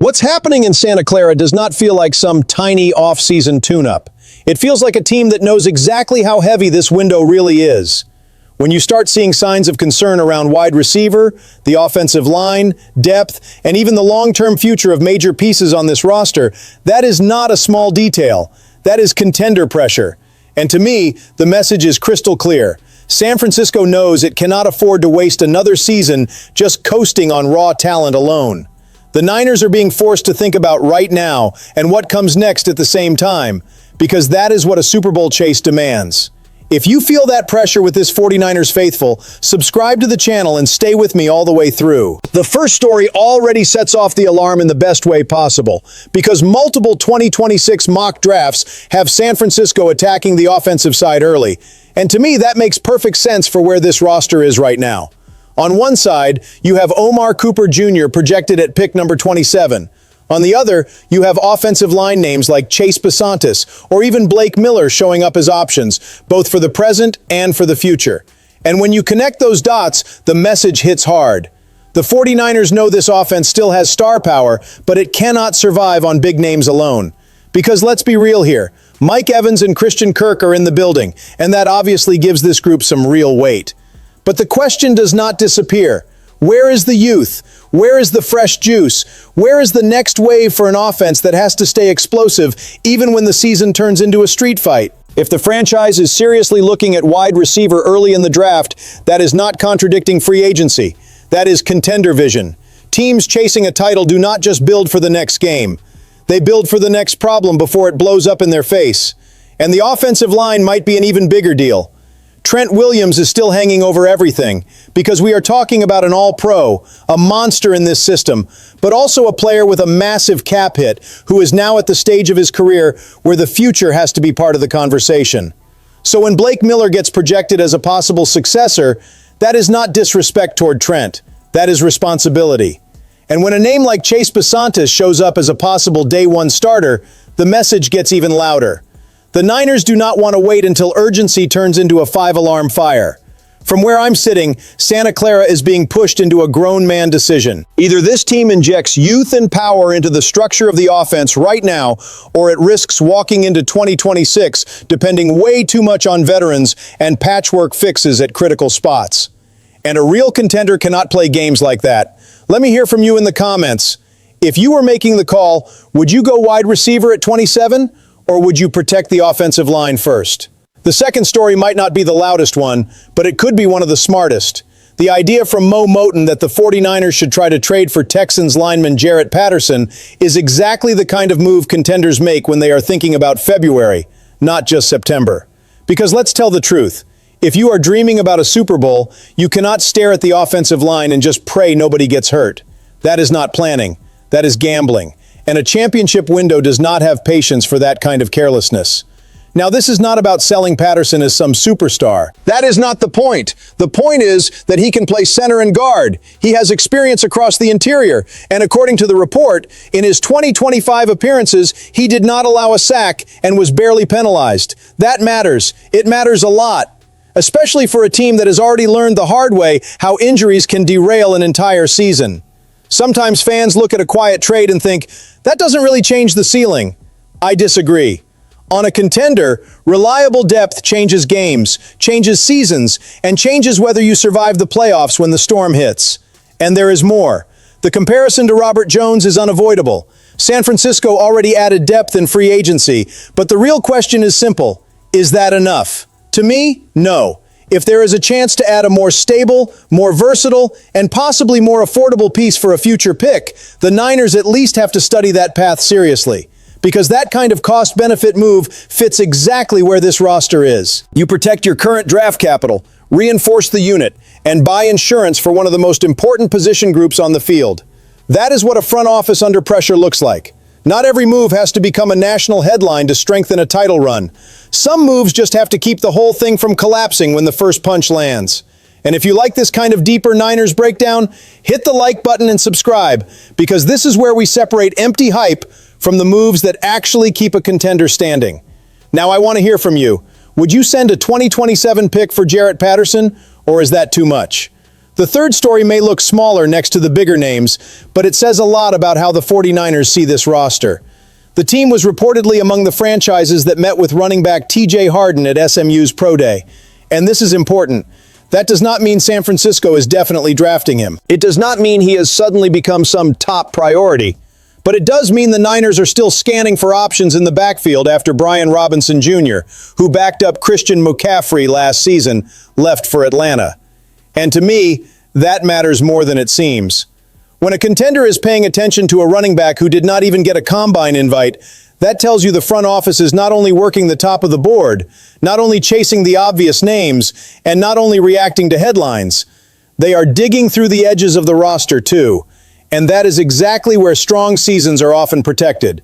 What's happening in Santa Clara does not feel like some tiny off-season tune-up. It feels like a team that knows exactly how heavy this window really is. When you start seeing signs of concern around wide receiver, the offensive line, depth, and even the long-term future of major pieces on this roster, that is not a small detail. That is contender pressure. And to me, the message is crystal clear. San Francisco knows it cannot afford to waste another season just coasting on raw talent alone. The Niners are being forced to think about right now and what comes next at the same time, because that is what a Super Bowl chase demands. If you feel that pressure with this 49ers faithful, subscribe to the channel and stay with me all the way through. The first story already sets off the alarm in the best way possible, because multiple 2026 mock drafts have San Francisco attacking the offensive side early. And to me, that makes perfect sense for where this roster is right now. On one side, you have Omar Cooper Jr. projected at pick number 27. On the other, you have offensive line names like Chase Bisontis or even Blake Miller showing up as options, both for the present and for the future. And when you connect those dots, the message hits hard. The 49ers know this offense still has star power, but it cannot survive on big names alone. Because let's be real here, Mike Evans and Christian Kirk are in the building, and that obviously gives this group some real weight. But the question does not disappear. Where is the youth? Where is the fresh juice? Where is the next wave for an offense that has to stay explosive even when the season turns into a street fight? If the franchise is seriously looking at wide receiver early in the draft, that is not contradicting free agency. That is contender vision. Teams chasing a title do not just build for the next game. They build for the next problem before it blows up in their face. And the offensive line might be an even bigger deal. Trent Williams is still hanging over everything because we are talking about an all-pro, a monster in this system, but also a player with a massive cap hit who is now at the stage of his career where the future has to be part of the conversation. So when Blake Miller gets projected as a possible successor, that is not disrespect toward Trent. That is responsibility. And when a name like Chase Bisontis shows up as a possible day-one starter, the message gets even louder. The Niners do not want to wait until urgency turns into a five-alarm fire. From where I'm sitting, Santa Clara is being pushed into a grown man decision. Either this team injects youth and power into the structure of the offense right now, or it risks walking into 2026 depending way too much on veterans and patchwork fixes at critical spots. And a real contender cannot play games like that. Let me hear from you in the comments. If you were making the call, would you go wide receiver at 27? Or would you protect the offensive line first? The second story might not be the loudest one, but it could be one of the smartest. The idea from Mo Moton that the 49ers should try to trade for Texans lineman Jarrett Patterson is exactly the kind of move contenders make when they are thinking about February, not just September. Because let's tell the truth, if you are dreaming about a Super Bowl, you cannot stare at the offensive line and just pray nobody gets hurt. That is not planning. That is gambling. And a championship window does not have patience for that kind of carelessness. Now, this is not about selling Patterson as some superstar. That is not the point. The point is that he can play center and guard. He has experience across the interior. And according to the report, in his 2025 appearances, he did not allow a sack and was barely penalized. That matters. It matters a lot, especially for a team that has already learned the hard way how injuries can derail an entire season. Sometimes fans look at a quiet trade and think, that doesn't really change the ceiling. I disagree. On a contender, reliable depth changes games, changes seasons, and changes whether you survive the playoffs when the storm hits. And there is more. The comparison to Robert Jones is unavoidable. San Francisco already added depth in free agency, but the real question is simple. Is that enough? To me, no. If there is a chance to add a more stable, more versatile, and possibly more affordable piece for a future pick, the Niners at least have to study that path seriously. Because that kind of cost-benefit move fits exactly where this roster is. You protect your current draft capital, reinforce the unit, and buy insurance for one of the most important position groups on the field. That is what a front office under pressure looks like. Not every move has to become a national headline to strengthen a title run. Some moves just have to keep the whole thing from collapsing when the first punch lands. And if you like this kind of deeper Niners breakdown, hit the like button and subscribe, because this is where we separate empty hype from the moves that actually keep a contender standing. Now I want to hear from you. Would you send a 2027 pick for Jarrett Patterson, or is that too much? The third story may look smaller next to the bigger names, but it says a lot about how the 49ers see this roster. The team was reportedly among the franchises that met with running back TJ Harden at SMU's Pro Day. And this is important. That does not mean San Francisco is definitely drafting him. It does not mean he has suddenly become some top priority. But it does mean the Niners are still scanning for options in the backfield after Brian Robinson Jr., who backed up Christian McCaffrey last season, left for Atlanta. And to me, that matters more than it seems. When a contender is paying attention to a running back who did not even get a combine invite, that tells you the front office is not only working the top of the board, not only chasing the obvious names, and not only reacting to headlines. They are digging through the edges of the roster too. And that is exactly where strong seasons are often protected.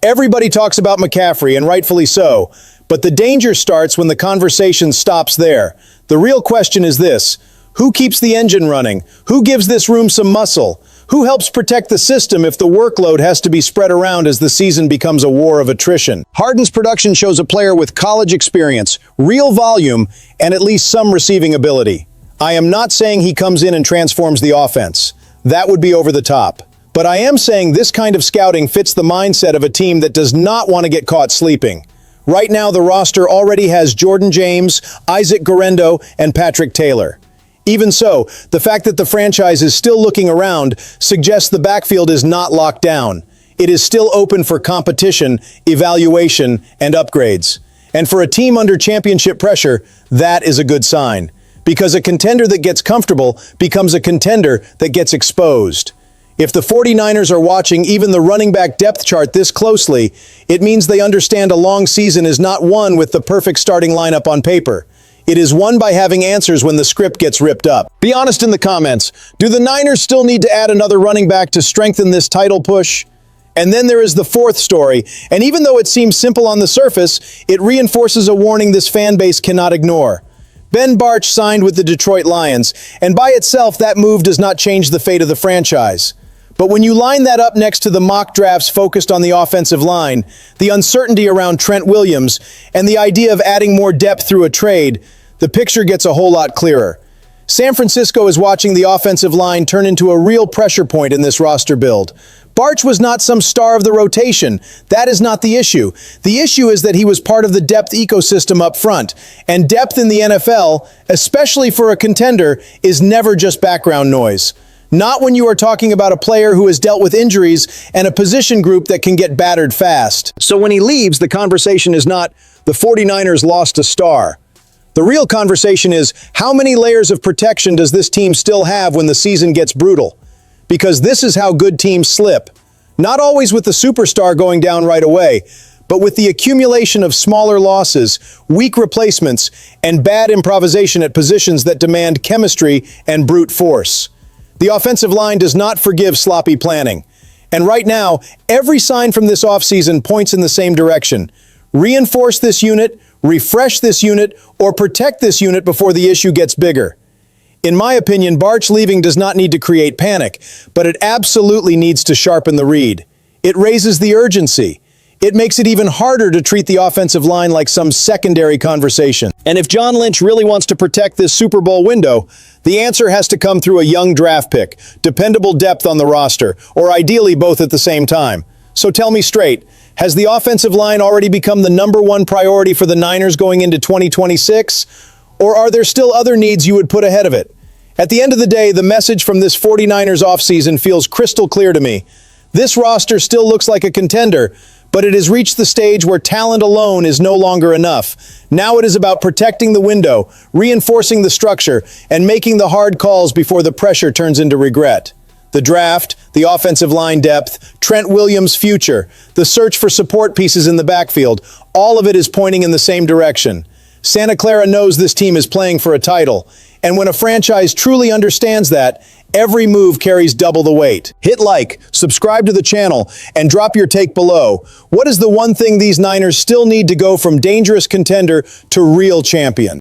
Everybody talks about McCaffrey, and rightfully so, but the danger starts when the conversation stops there. The real question is this: who keeps the engine running? Who gives this room some muscle? Who helps protect the system if the workload has to be spread around as the season becomes a war of attrition? Harden's production shows a player with college experience, real volume, and at least some receiving ability. I am not saying he comes in and transforms the offense. That would be over the top. But I am saying this kind of scouting fits the mindset of a team that does not want to get caught sleeping. Right now, the roster already has Jordan James, Isaac Guerendo, and Patrick Taylor. Even so, the fact that the franchise is still looking around suggests the backfield is not locked down. It is still open for competition, evaluation, and upgrades. And for a team under championship pressure, that is a good sign. Because a contender that gets comfortable becomes a contender that gets exposed. If the 49ers are watching even the running back depth chart this closely, it means they understand a long season is not won with the perfect starting lineup on paper. It is won by having answers when the script gets ripped up. Be honest in the comments. Do the Niners still need to add another running back to strengthen this title push? And then there is the fourth story, and even though it seems simple on the surface, it reinforces a warning this fan base cannot ignore. Ben Bartch signed with the Detroit Lions, and by itself that move does not change the fate of the franchise. But when you line that up next to the mock drafts focused on the offensive line, the uncertainty around Trent Williams, and the idea of adding more depth through a trade, the picture gets a whole lot clearer. San Francisco is watching the offensive line turn into a real pressure point in this roster build. Bartch was not some star of the rotation. That is not the issue. The issue is that he was part of the depth ecosystem up front. And depth in the NFL, especially for a contender, is never just background noise. Not when you are talking about a player who has dealt with injuries and a position group that can get battered fast. So when he leaves, the conversation is not, the 49ers lost a star. The real conversation is, how many layers of protection does this team still have when the season gets brutal? Because this is how good teams slip. Not always with the superstar going down right away, but with the accumulation of smaller losses, weak replacements, and bad improvisation at positions that demand chemistry and brute force. The offensive line does not forgive sloppy planning. And right now, every sign from this offseason points in the same direction. Reinforce this unit, refresh this unit, or protect this unit before the issue gets bigger. In my opinion, Bartch leaving does not need to create panic, but it absolutely needs to sharpen the read. It raises the urgency. It makes it even harder to treat the offensive line like some secondary conversation. And if John Lynch really wants to protect this Super Bowl window, the answer has to come through a young draft pick, dependable depth on the roster, or ideally both at the same time. So tell me straight, has the offensive line already become the #1 priority for the Niners going into 2026? Or are there still other needs you would put ahead of it? At the end of the day, the message from this 49ers offseason feels crystal clear to me. This roster still looks like a contender, but it has reached the stage where talent alone is no longer enough. Now it is about protecting the window, reinforcing the structure, and making the hard calls before the pressure turns into regret. The draft, the offensive line depth, Trent Williams' future, the search for support pieces in the backfield, all of it is pointing in the same direction. Santa Clara knows this team is playing for a title, and when a franchise truly understands that, every move carries double the weight. Hit like, subscribe to the channel, and drop your take below. What is the one thing these Niners still need to go from dangerous contender to real champion?